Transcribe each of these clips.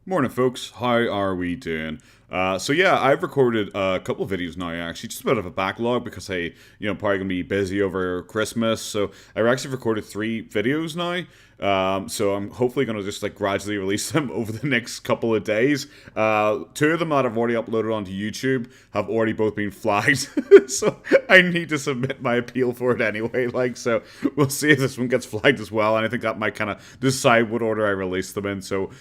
Morning, folks. How are we doing? So yeah, I've recorded a couple of videos now. Actually, just a bit of a backlog because probably gonna be busy over Christmas. So I actually recorded 3 videos now. So I'm hopefully gonna just like gradually release them over the next couple of days. 2 of them that I've already uploaded onto YouTube have already both been flagged. So I need to submit my appeal for it anyway. So we'll see if this one gets flagged as well. And I think that might kind of decide what order I release them in. So.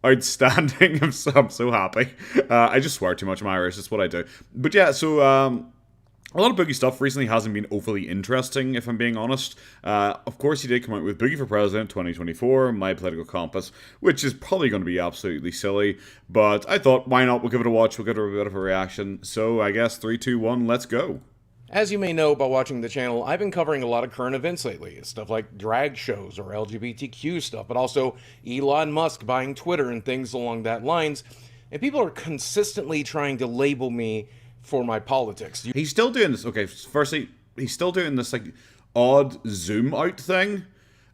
Outstanding. I'm so happy. I just swear too much. I'm Irish. That's what I do. But yeah, so a lot of Boogie stuff recently hasn't been overly interesting, if I'm being honest. Of course, he did come out with Boogie for President 2024, My Political Compass, which is probably going to be absolutely silly. But I thought, why not? We'll give it a watch. We'll give it a bit of a reaction. So I guess 3, 2, 1, let's go. As you may know by watching the channel, I've been covering a lot of current events lately. Stuff like drag shows or LGBTQ stuff, but also Elon Musk buying Twitter and things along that lines. And people are consistently trying to label me for my politics. He's still doing this. Okay, firstly, he's still doing this like odd zoom out thing.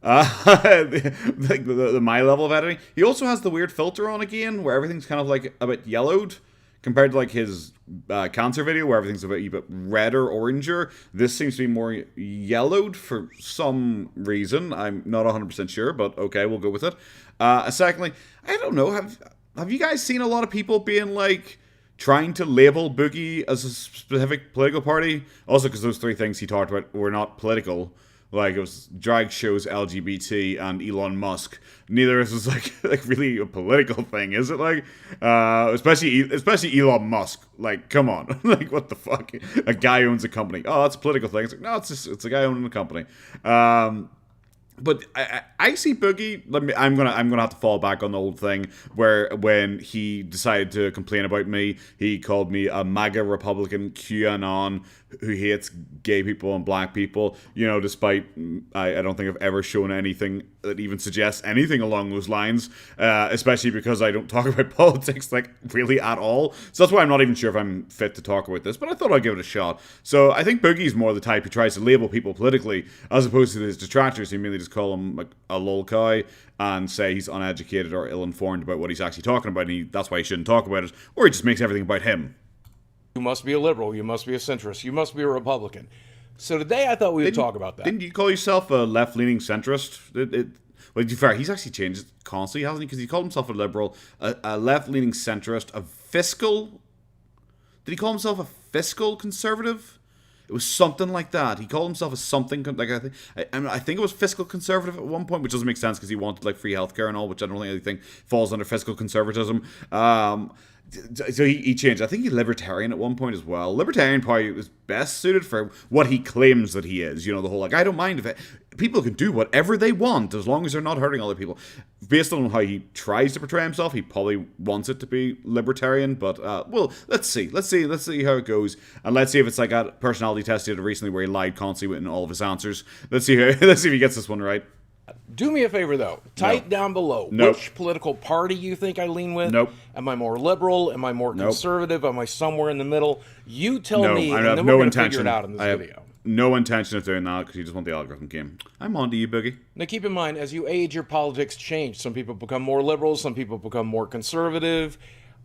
Like the my level of editing. He also has the weird filter on again, where everything's kind of like a bit yellowed. Compared to like his cancer video where everything's a bit redder, oranger, this seems to be more yellowed for some reason. I'm not 100% sure, but okay, we'll go with it. Secondly, I don't know, have you guys seen a lot of people being like trying to label Boogie as a specific political party? Also, because those 3 things he talked about were not political. Like, it was drag shows, LGBT, and Elon Musk. Neither of this is, like really a political thing, is it? Like, especially Elon Musk. Like, come on. Like, what the fuck? A guy owns a company. Oh, that's a political thing. It's like, no, it's a guy owning a company. But I see Boogie. I'm gonna have to fall back on the old thing where when he decided to complain about me, he called me a MAGA Republican QAnon who hates gay people and black people. You know, despite I don't think I've ever shown anything that even suggests anything along those lines. Especially because I don't talk about politics like really at all. So that's why I'm not even sure if I'm fit to talk about this. But I thought I'd give it a shot. So I think Boogie's more the type who tries to label people politically as opposed to his detractors who merely just call him like a lol cow and say he's uneducated or ill-informed about what he's actually talking about, and that's why he shouldn't talk about it, or he just makes everything about him. You must be a liberal, you must be a centrist, you must be a Republican. So today I thought we would talk about that. Didn't you call yourself a left-leaning centrist? Well, to be fair, he's actually changed it constantly, hasn't he? Because he called himself a liberal, a left-leaning centrist, a fiscal... Did he call himself a fiscal conservative? It was something like that. He called himself a something like I think it was fiscal conservative at one point, which doesn't make sense because he wanted like free healthcare and all, which I don't really think falls under fiscal conservatism. So he changed. I think he's libertarian at one point as well. Libertarian probably was best suited for what he claims that he is. You know, the whole like I don't mind if people can do whatever they want as long as they're not hurting other people. Based on how he tries to portray himself, he probably wants it to be libertarian. But well, let's see how it goes, and let's see if it's like a personality test he did recently where he lied constantly in all of his answers. Let's see if he gets this one right. Do me a favor, though. Type down below which political party you think I lean with. Nope. Am I more liberal? Am I more conservative? Am I somewhere in the middle? You tell me, and then we're going to figure it out in this video. No intention of doing that because you just want the algorithm game. I'm on to you, Boogie. Now, keep in mind, as you age, your politics change. Some people become more liberal. Some people become more conservative.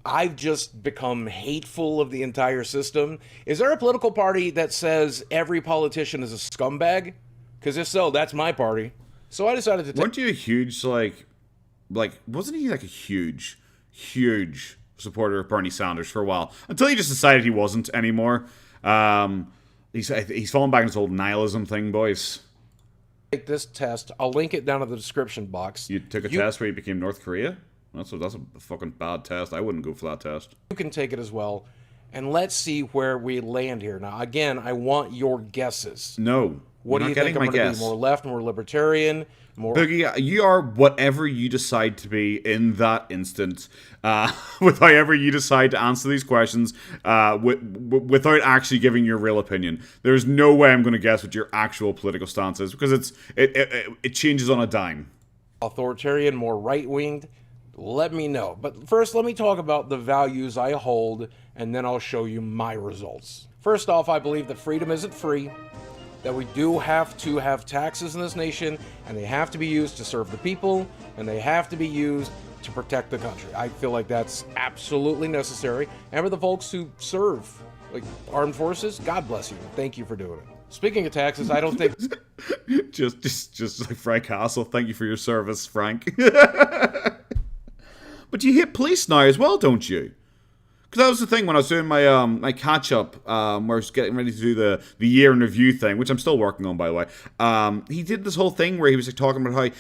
I've just become hateful of the entire system. Is there a political party that says every politician is a scumbag? Because if so, that's my party. So I decided to take... Weren't you a huge, like, wasn't he like a huge supporter of Bernie Sanders for a while? Until he just decided he wasn't anymore. He's fallen back in his old nihilism thing, boys. Take this test. I'll link it down in the description box. You took a test where you became North Korea? That's a fucking bad test. I wouldn't go for that test. You can take it as well. And let's see where we land here. Now, again, I want your guesses. No. What do you think I'm going to be? More left, more libertarian, more... Boogie, you are whatever you decide to be in that instance. With however you decide to answer these questions without actually giving your real opinion. There's no way I'm going to guess what your actual political stance is because it changes on a dime. Authoritarian, more right-winged. Let me know. But first, let me talk about the values I hold, and then I'll show you my results. First off, I believe that freedom isn't free, that we do have to have taxes in this nation, and they have to be used to serve the people, and they have to be used to protect the country. I feel like that's absolutely necessary. And for the folks who serve, like armed forces, God bless you. Thank you for doing it. Speaking of taxes, I don't think just like Frank Castle. Thank you for your service, Frank. But you hate police now as well, don't you? Because that was the thing when I was doing my my catch up, where I was getting ready to do the year in review thing, which I'm still working on, by the way. He did this whole thing where he was like talking about how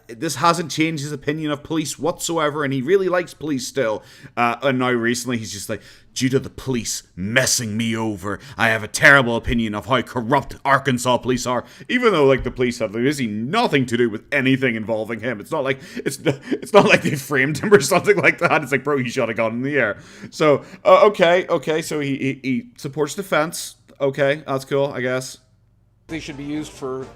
this hasn't changed his opinion of police whatsoever, and he really likes police still. And now recently he's just like, due to the police messing me over, I have a terrible opinion of how corrupt Arkansas police are. Even though, like, the police have literally nothing to do with anything involving him. It's not like not like they framed him or something like that. It's like, bro, he shot a gun in the air. So okay. So he supports defense. Okay, that's cool, I guess. they should be used for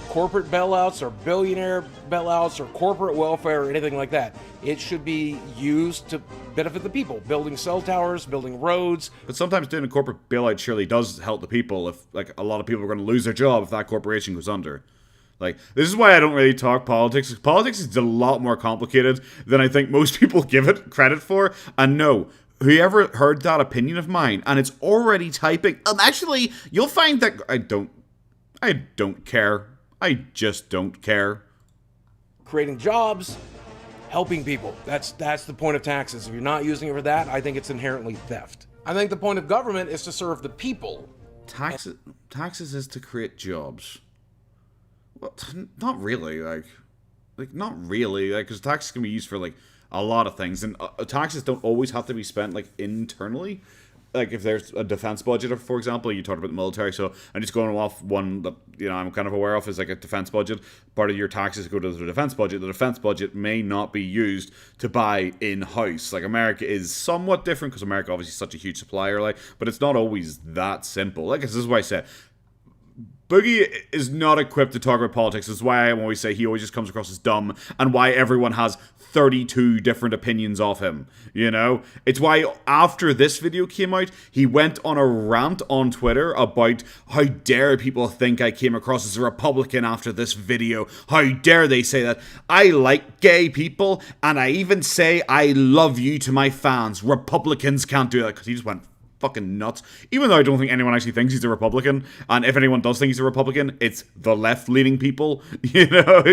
corporate bailouts or billionaire bailouts or corporate welfare or anything like that. It should be used to benefit the people, building cell towers, building roads. But sometimes doing a corporate bailout surely does help the people if, like, a lot of people are going to lose their job if that corporation goes under. Like, this is why I don't really talk politics. Politics is a lot more complicated than I think most people give it credit for. And no, whoever heard that opinion of mine, and it's already typing, actually, you'll find that I don't care. I just don't care. Creating jobs, helping people. That's the point of taxes. If you're not using it for that, I think it's inherently theft. I think the point of government is to serve the people. Taxes is to create jobs. Well, not really. Like not really. Like, because taxes can be used for like a lot of things, and taxes don't always have to be spent like internally. Like, if there's a defense budget, for example, you talked about the military, so I'm just going off one that, you know, I'm kind of aware of is like a defense budget. Part of your taxes go to the defense budget. The defense budget may not be used to buy in-house. Like, America is somewhat different because America obviously is such a huge supplier, like, but it's not always that simple. Like, this is why I said Boogie is not equipped to talk about politics. This is why I always say he always just comes across as dumb, and why everyone has 32 different opinions of him, you know? It's why after this video came out, he went on a rant on Twitter about how dare people think I came across as a Republican after this video. How dare they say that I like gay people, and I even say I love you to my fans. Republicans can't do that, because he just went fucking nuts. Even though I don't think anyone actually thinks he's a Republican, and if anyone does think he's a Republican, it's the left-leaning people, you know?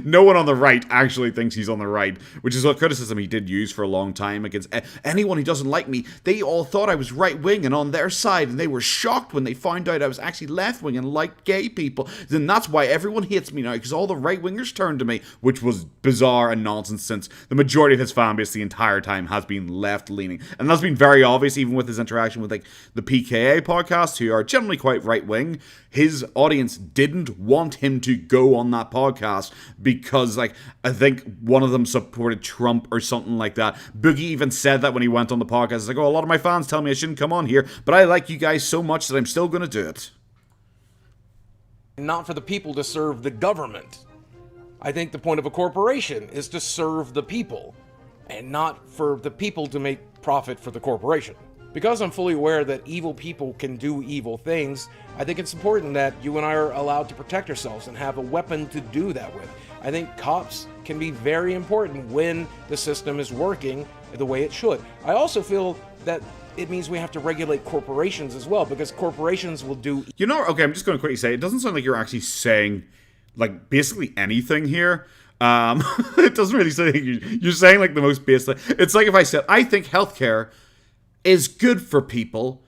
No one on the right actually thinks he's on the right, which is what criticism he did use for a long time against anyone who doesn't like me. They all thought I was right-wing and on their side, and they were shocked when they found out I was actually left-wing and liked gay people. Then that's why everyone hates me now, because all the right-wingers turned to me, which was bizarre and nonsense, since the majority of his fan base the entire time has been left-leaning. And that's been very obvious even with his interaction with like the PKA podcast, who are generally quite right-wing. His audience didn't want him to go on that podcast because, like, I think one of them supported Trump or something like that. Boogie even said that when he went on the podcast. It's like, oh, a lot of my fans tell me I shouldn't come on here, but I like you guys so much that I'm still going to do it. Not for the people to serve the government. I think the point of a corporation is to serve the people, and not for the people to make profit for the corporation. Because I'm fully aware that evil people can do evil things, I think it's important that you and I are allowed to protect ourselves and have a weapon to do that with. I think cops can be very important when the system is working the way it should. I also feel that it means we have to regulate corporations as well, because corporations will do... You know, okay, I'm just going to quickly say, it doesn't sound like you're actually saying, like, basically anything here. It doesn't really say... You're saying, like, the most basic... It's like if I said, I think healthcare is good for people,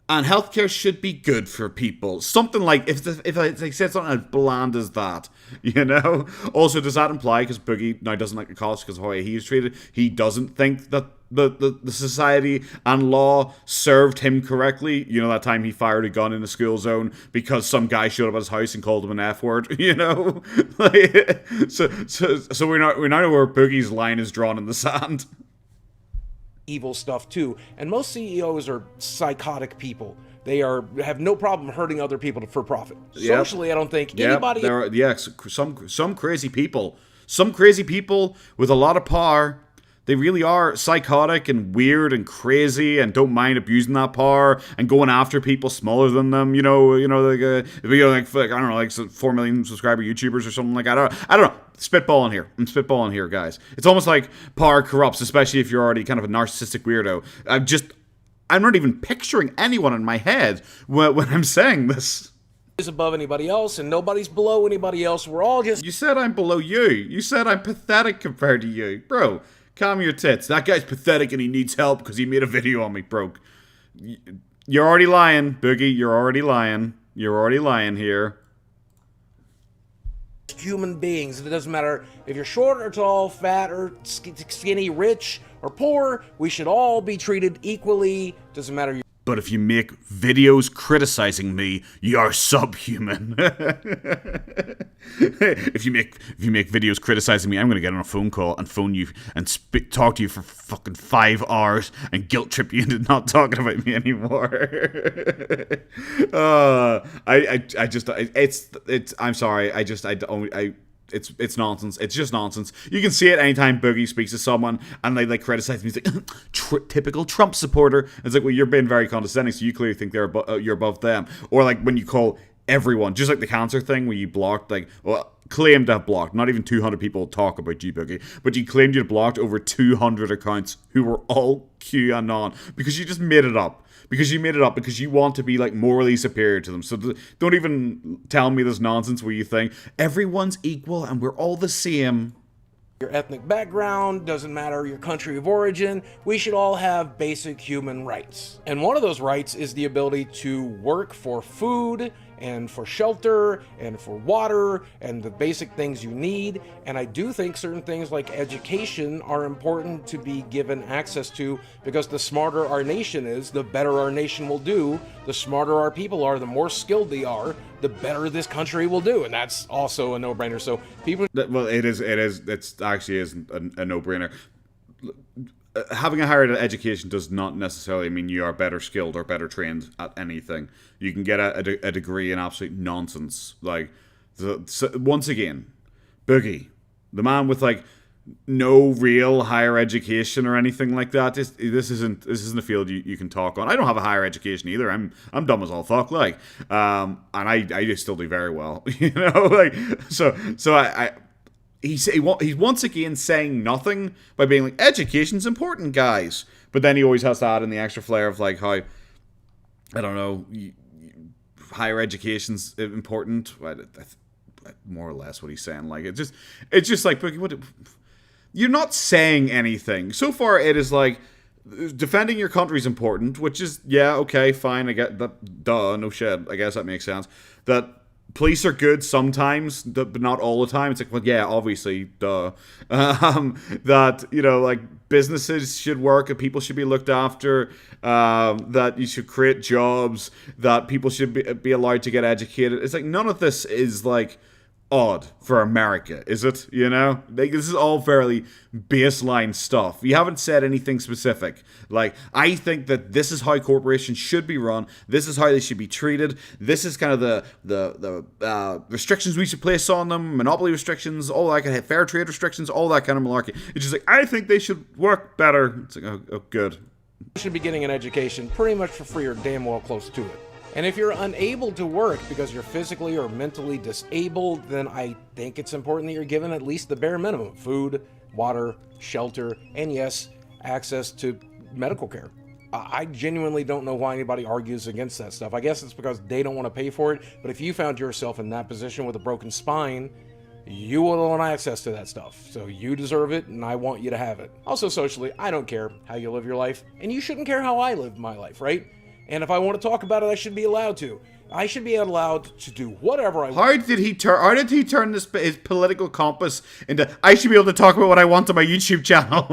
and healthcare should be good for people. Something like, if I said something as bland as that, you know? Also, does that imply, because Boogie now doesn't like the college because of how he was treated, he doesn't think that the society and law served him correctly? You know, that time he fired a gun in the school zone because some guy showed up at his house and called him an F-word, you know? Like, so we now know where Boogie's line is drawn in the sand. Evil stuff too, and most CEOs are psychotic people. They have no problem hurting other people for profit. Yep. Socially, I don't think anybody. There are, some crazy people with a lot of power They really are psychotic and weird and crazy and don't mind abusing that power and going after people smaller than them. Like I don't know, like 4 million subscriber YouTubers or something like that. I don't know. Spitballing here. I'm spitballing here, guys. It's almost like power corrupts, especially if you're already kind of a narcissistic weirdo. I'm not even picturing anyone in my head when I'm saying this. Is above anybody else and nobody's below anybody else. We're all just... You said I'm below you. You said I'm pathetic compared to you. Bro, calm your tits. That guy's pathetic and he needs help because he made a video on me, bro. You're already lying, Boogie. You're already lying. You're already lying here. Human beings. It doesn't matter if you're short or tall, fat or skinny, rich or poor. We should all be treated equally. Doesn't matter. But if you make videos criticizing me, you're subhuman. If you make videos criticizing me, I'm gonna get on a phone call and phone you and talk to you for fucking 5 hours and guilt trip you into not talking about me anymore. I'm sorry. It's nonsense. It's just nonsense. You can see it anytime Boogie speaks to someone and they like criticize me. He's like, typical Trump supporter. It's like, well, you're being very condescending, so you clearly think you're above them. Or like when you call everyone, just like the cancer thing where you blocked, claim to have blocked. Not even 200 people talk about you, Boogie, but you claimed you'd blocked over 200 accounts who were all QAnon because you just made it up. Because you made it up, because you want to be, like, morally superior to them. So don't even tell me this nonsense where you think everyone's equal and we're all the same. Your ethnic background, doesn't matter your country of origin, we should all have basic human rights. And one of those rights is the ability to work for food and for shelter and for water and the basic things you need. And I do think certain things like education are important to be given access to, because the smarter our nation is, the better our nation will do. The smarter our people are, the more skilled they are, the better this country will do. And that's also a no-brainer. So people... Well, it actually is a no-brainer. Having a higher education does not necessarily mean you are better skilled or better trained at anything. You can get a degree in absolute nonsense. Once again, Boogie, the man with no real higher education or anything like that. This isn't a field you can talk on. I don't have a higher education either. I'm dumb as all fuck. And I still do very well. He's once again saying nothing by being like, education's important, guys. But then he always has to add in the extra flair of how, I don't know, higher education's important. More or less what he's saying. It's just like, what? You're not saying anything. So far, it is like, defending your country's important, which is, yeah, okay, fine, I get that, duh, no shit, I guess that makes sense. That police are good sometimes, but not all the time. It's like, well, yeah, obviously, duh. That, businesses should work and people should be looked after, that you should create jobs, that people should be allowed to get educated. It's like, none of this is, odd for America, is it? This is all fairly baseline stuff. You haven't said anything specific. I think that this is how corporations should be run. This is how they should be treated. This is kind of the restrictions we should place on them, monopoly restrictions, all that kind of fair trade restrictions, all that kind of malarkey. It's just I think they should work better. It's like, oh good. You should be getting an education pretty much for free or damn well close to it. And if you're unable to work because you're physically or mentally disabled, then I think it's important that you're given at least the bare minimum: food, water, shelter, and yes, access to medical care. I genuinely don't know why anybody argues against that stuff. I guess it's because they don't want to pay for it, but if you found yourself in that position with a broken spine, you will want access to that stuff. So you deserve it, and I want you to have it. Also, socially, I don't care how you live your life, and you shouldn't care how I live my life, right? And if I want to talk about it, I should be allowed to. I should be allowed to do whatever I want. How did he turn his political compass into, I should be able to talk about what I want on my YouTube channel?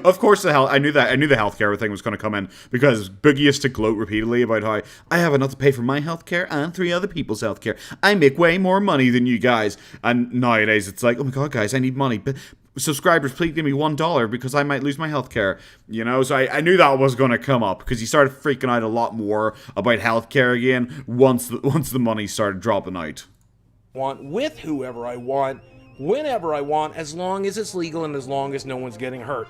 Of course, I knew the healthcare thing was going to come in, because Boogie used to gloat repeatedly about how I have enough to pay for my healthcare and 3 other people's healthcare. I make way more money than you guys. And nowadays, it's like, oh my god, guys, I need money. But subscribers, please give me $1 because I might lose my healthcare. So I knew that was going to come up, because he started freaking out a lot more about healthcare again once the money started dropping out. Want with whoever I want, whenever I want, as long as it's legal and as long as no one's getting hurt.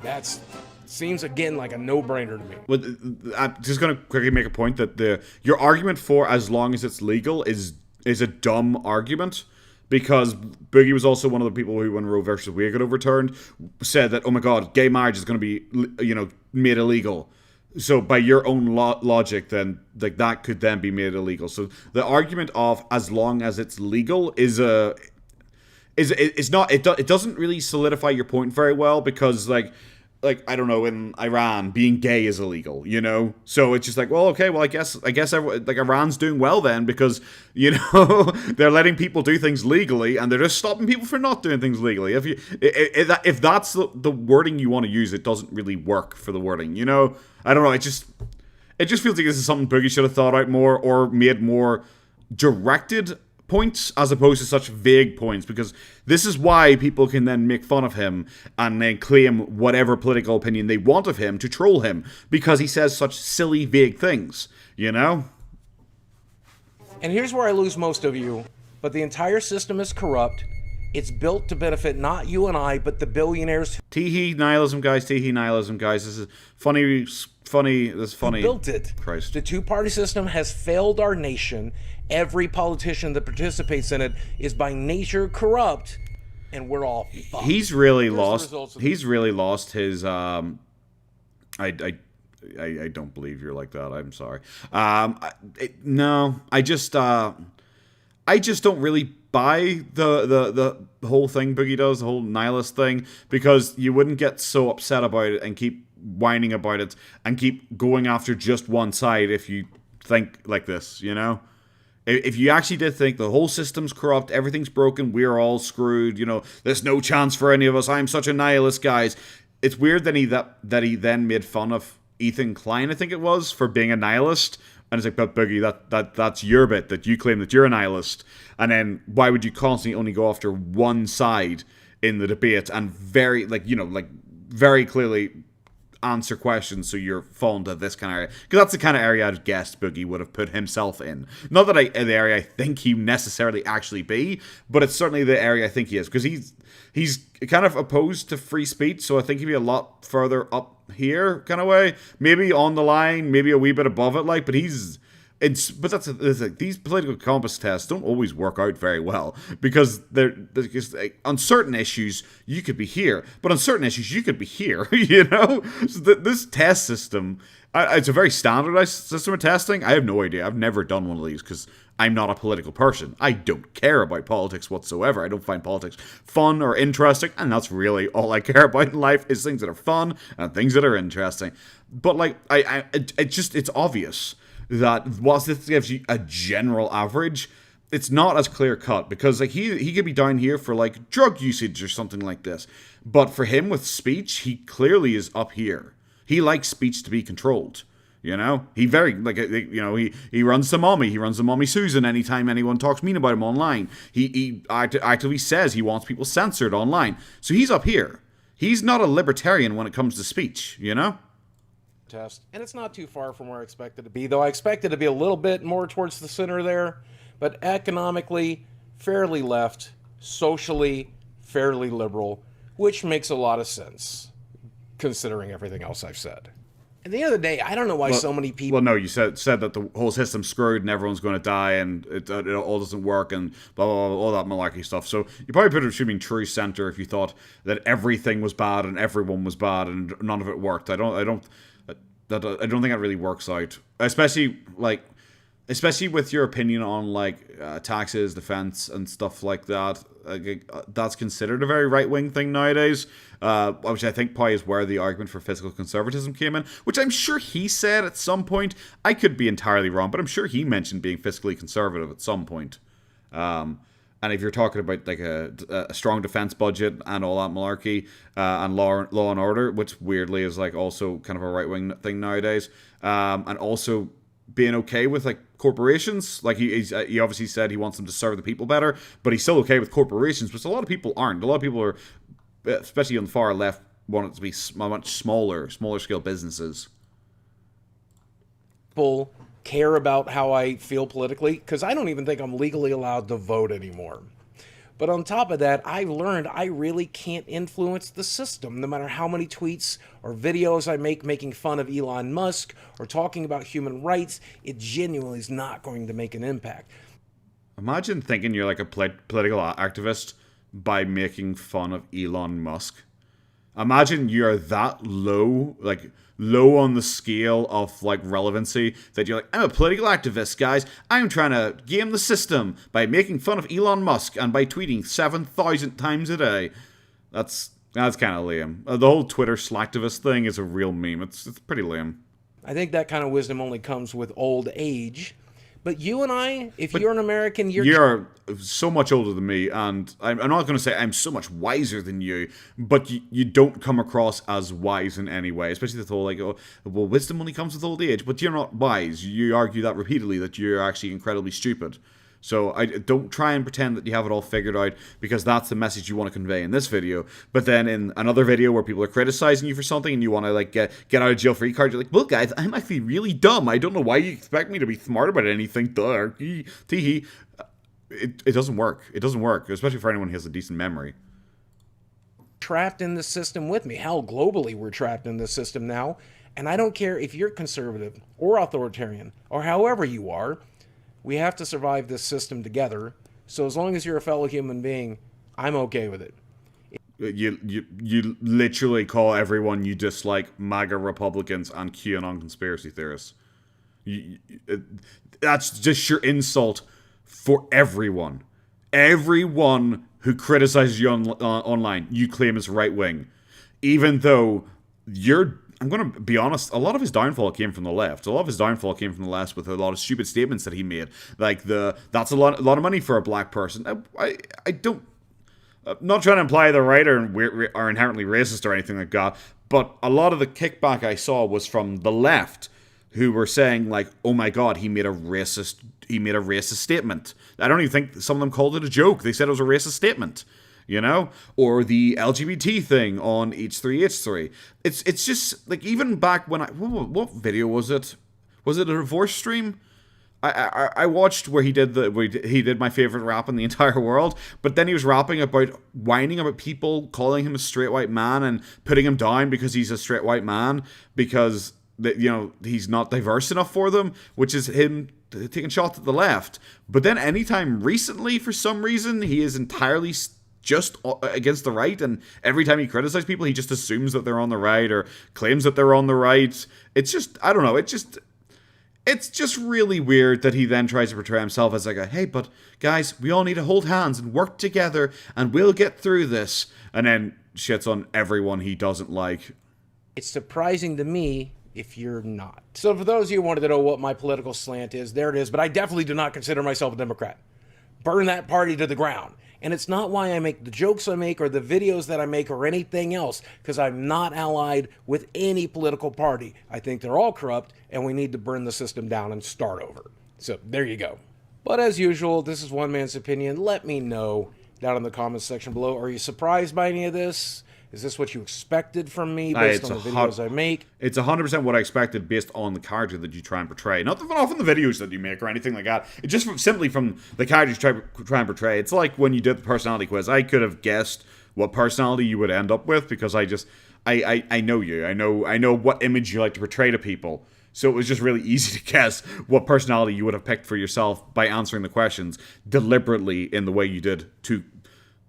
That seems, again, like a no-brainer to me. Well, I'm just going to quickly make a point that your argument for as long as it's legal is a dumb argument, because Boogie was also one of the people who, when Roe versus Wade got overturned, said that, oh my god, gay marriage is going to be, made illegal. So by your own logic, then like that could then be made illegal. So the argument of as long as it's legal is not, it doesn't really solidify your point very well, because like I don't know, in Iran being gay is illegal, so it's just like, well, okay, well I guess like Iran's doing well then, because they're letting people do things legally and they're just stopping people from not doing things legally. If that's the wording you want to use, it doesn't really work for the wording, I don't know, it just feels like this is something Boogie should have thought out more, or made more directed points as opposed to such vague points, because this is why people can then make fun of him and then claim whatever political opinion they want of him to troll him, because he says such silly, vague things, And here's where I lose most of you, but the entire system is corrupt. It's built to benefit not you and I, but the billionaires. Teehee nihilism, guys. Teehee nihilism, guys. This is funny. This is funny. Who built it? Christ. The two-party system has failed our nation. Every politician that participates in it is by nature corrupt, and we're all fucked. He's really lost. He's really lost his. I don't believe you're like that. I'm sorry. No, I just don't really buy the whole thing Boogie does, the whole nihilist thing, because you wouldn't get so upset about it and keep whining about it and keep going after just one side if you think like this, If you actually did think the whole system's corrupt, everything's broken, we're all screwed, there's no chance for any of us, I'm such a nihilist, guys. It's weird that he then made fun of Ethan Klein, I think it was, for being a nihilist. And it's like, but Boogie, that's your bit, that you claim that you're a nihilist. And then why would you constantly only go after one side in the debate and very clearly answer questions, so you're falling to this kind of area? Because that's the kind of area I'd guessed Boogie would have put himself in. Not that the area I think he necessarily actually be, but it's certainly the area I think he is, because he's kind of opposed to free speech, so I think he'd be a lot further up here kind of way, maybe on the line, maybe a wee bit above it, but these political compass tests don't always work out very well, because on certain issues you could be here, but on certain issues you could be here, So this test system, it's a very standardized system of testing. I have no idea. I've never done one of these because I'm not a political person. I don't care about politics whatsoever. I don't find politics fun or interesting, and that's really all I care about in life, is things that are fun and things that are interesting. But it's obvious that whilst this gives you a general average, it's not as clear cut, because he could be down here for drug usage or something like this, but for him with speech, he clearly is up here. He likes speech to be controlled. He very he runs the mommy. He runs the mommy Susan anytime anyone talks mean about him online. He actively says he wants people censored online. So he's up here. He's not a libertarian when it comes to speech. Test, and it's not too far from where I expected to be, though I expected to be a little bit more towards the center there, but economically fairly left, socially fairly liberal, which makes a lot of sense considering everything else I've said. At the end of the day, I don't know why so many people... Well, no, you said that the whole system's screwed and everyone's going to die and it all doesn't work and blah, blah, blah, all that malarkey stuff. So you probably should be true center if you thought that everything was bad and everyone was bad and none of it worked. I don't think that really works out. Especially with your opinion on taxes, defense, and stuff like that. That's considered a very right-wing thing nowadays, which I think probably is where the argument for fiscal conservatism came in, which I'm sure he said at some point. I could be entirely wrong, but I'm sure he mentioned being fiscally conservative at some point. And if you're talking about a strong defense budget and all that malarkey, and law and order, which weirdly is also kind of a right-wing thing nowadays, and also being okay with corporations, he obviously said he wants them to serve the people better, but he's still okay with corporations, which a lot of people aren't. A lot of people are, especially on the far left, want it to be much smaller scale businesses. People care about how I feel politically, because I don't even think I'm legally allowed to vote anymore. But on top of that, I've learned I really can't influence the system, no matter how many tweets or videos I make making fun of Elon Musk or talking about human rights. It genuinely is not going to make an impact. Imagine thinking you're like a political activist by making fun of Elon Musk. Imagine you're that low, like low on the scale of like relevancy that you're like, I'm a political activist, guys. I'm trying to game the system by making fun of Elon Musk and by tweeting 7,000 times a day. That's kind of lame. The whole Twitter slacktivist thing is a real meme. It's pretty lame. I think that kind of wisdom only comes with old age. But you and I, if you're an American, you're so much older than me, and I'm not going to say I'm so much wiser than you, but you don't come across as wise in any way, especially the whole, like, oh, well, wisdom only comes with old age, but you're not wise. You argue that repeatedly, that you're actually incredibly stupid. So I don't try and pretend that you have it all figured out, because that's the message you want to convey in this video. But then in another video where people are criticizing you for something and you want to like get out of jail free card, you're like, well, guys, I'm actually really dumb. I don't know why you expect me to be smart about anything. Duh. Tee-hee. It doesn't work. It doesn't work, especially for anyone who has a decent memory. Trapped in the system with me. Hell, globally, we're trapped in the system now. And I don't care if you're conservative or authoritarian or however you are. We have to survive this system together. So as long as you're a fellow human being, I'm okay with it. You literally call everyone you dislike MAGA Republicans and QAnon conspiracy theorists. That's just your insult for everyone. Everyone who criticizes you online, you claim is right wing, even though you're. I'm going to be honest, a lot of his downfall came from the left. A lot of his downfall came from the left with a lot of stupid statements that he made. Like, that's a lot of money for a black person. I don't... I'm not trying to imply the right are inherently racist or anything like that, but a lot of the kickback I saw was from the left, who were saying, like, oh my god, he made a racist statement. I don't even think some of them called it a joke. They said it was a racist statement. You know, or the LGBT thing on H3H3. It's just like, even back when what video was it? Was it a divorce stream? I watched where he did my favorite rap in the entire world, but then he was rapping about whining about people calling him a straight white man and putting him down because he's a straight white man, because he's not diverse enough for them, which is him taking shots at the left. But then anytime recently, for some reason, he is entirely just against the right, and every time he criticizes people, he just assumes that they're on the right or claims that they're on the right. It's just, I don't know, it's just really weird that he then tries to portray himself as like hey, but guys, we all need to hold hands and work together and we'll get through this, and then shits on everyone he doesn't like. It's surprising to me if you're not. So for those of you who wanted to know what my political slant is, there it is, but I definitely do not consider myself a Democrat. Burn that party to the ground. And it's not why I make the jokes I make or the videos that I make or anything else, because I'm not allied with any political party. I think they're all corrupt, and we need to burn the system down and start over. So there you go. But as usual, this is one man's opinion. Let me know down in the comments section below. Are you surprised by any of this? Is this what you expected from me based on the videos I make? It's 100% what I expected based on the character that you try and portray. Not often the videos that you make or anything like that. It's just simply from the character you try and portray. It's like when you did the personality quiz. I could have guessed what personality you would end up with, because I know you. I know what image you like to portray to people. So it was just really easy to guess what personality you would have picked for yourself by answering the questions deliberately in the way you did to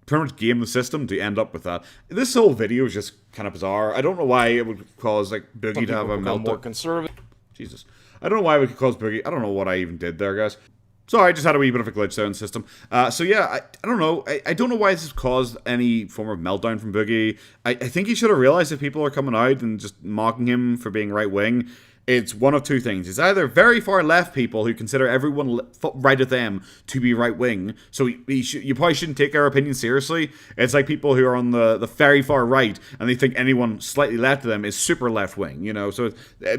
pretty much game the system to end up with that. This whole video is just kind of bizarre. I don't know why it would cause like Boogie to have a meltdown. More conservative. Jesus. I don't know why it would cause Boogie. I don't know what I even did there, guys. Sorry, I just had a wee bit of a glitch there in the system. So yeah, I don't know. I don't know why this has caused any form of meltdown from Boogie. I think he should have realized that people are coming out and just mocking him for being right-wing. It's one of two things. It's either very far left people who consider everyone right of them to be right wing, so you probably shouldn't take their opinion seriously. It's like people who are on the very far right and they think anyone slightly left of them is super left wing, So,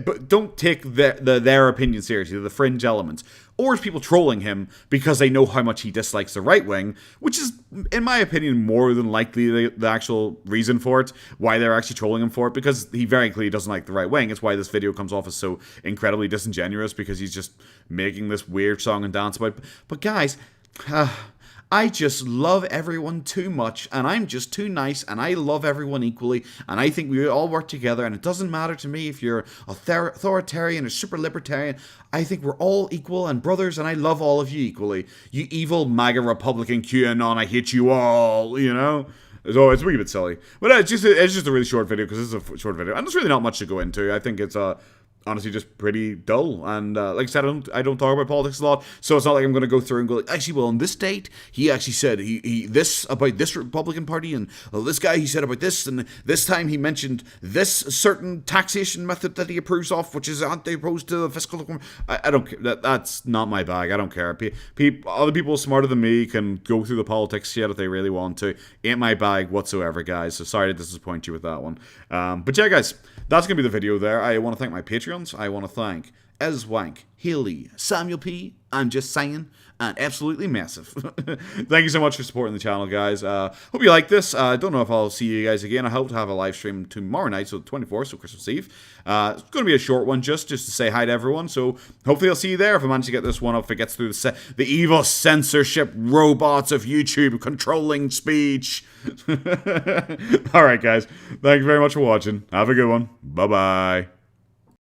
but don't take their opinion seriously, the fringe elements. Or it's people trolling him because they know how much he dislikes the right wing, which is, in my opinion, more than likely the actual reason for it, why they're actually trolling him for it, because he very clearly doesn't like the right wing. It's why this video comes off as so incredibly disingenuous, because he's just making this weird song and dance about. But guys, I just love everyone too much, and I'm just too nice, and I love everyone equally, and I think we all work together, and it doesn't matter to me if you're authoritarian or super libertarian. I think we're all equal and brothers, and I love all of you equally. You evil MAGA Republican QAnon, I hate you all, you know? So it's a wee bit silly. But it's just a really short video, because this is a short video, and there's really not much to go into. I think it's honestly just pretty dull, and like I said, I don't talk about politics a lot, so it's not like I'm going to go through and go like, actually, well, on this date he actually said he this about this Republican Party, and this guy he said about this, and this time he mentioned this certain taxation method that he approves of, which is opposed to the fiscal. I don't care. That's not my bag. I don't care. Other people smarter than me can go through the politics shit if they really want to. Ain't my bag whatsoever, guys. So sorry to disappoint you with that one. But yeah, guys, that's gonna be the video there. I want to thank my Patreon. I want to thank Eswank, Haley, Samuel P, I'm just saying, and absolutely massive. Thank you so much for supporting the channel, guys. Hope you like this. I don't know if I'll see you guys again. I hope to have a live stream tomorrow night, so the 24th, so Christmas Eve. It's going to be a short one, just to say hi to everyone. So hopefully I'll see you there if I manage to get this one up. If it gets through the evil censorship robots of YouTube controlling speech. All right, guys. Thank you very much for watching. Have a good one. Bye-bye.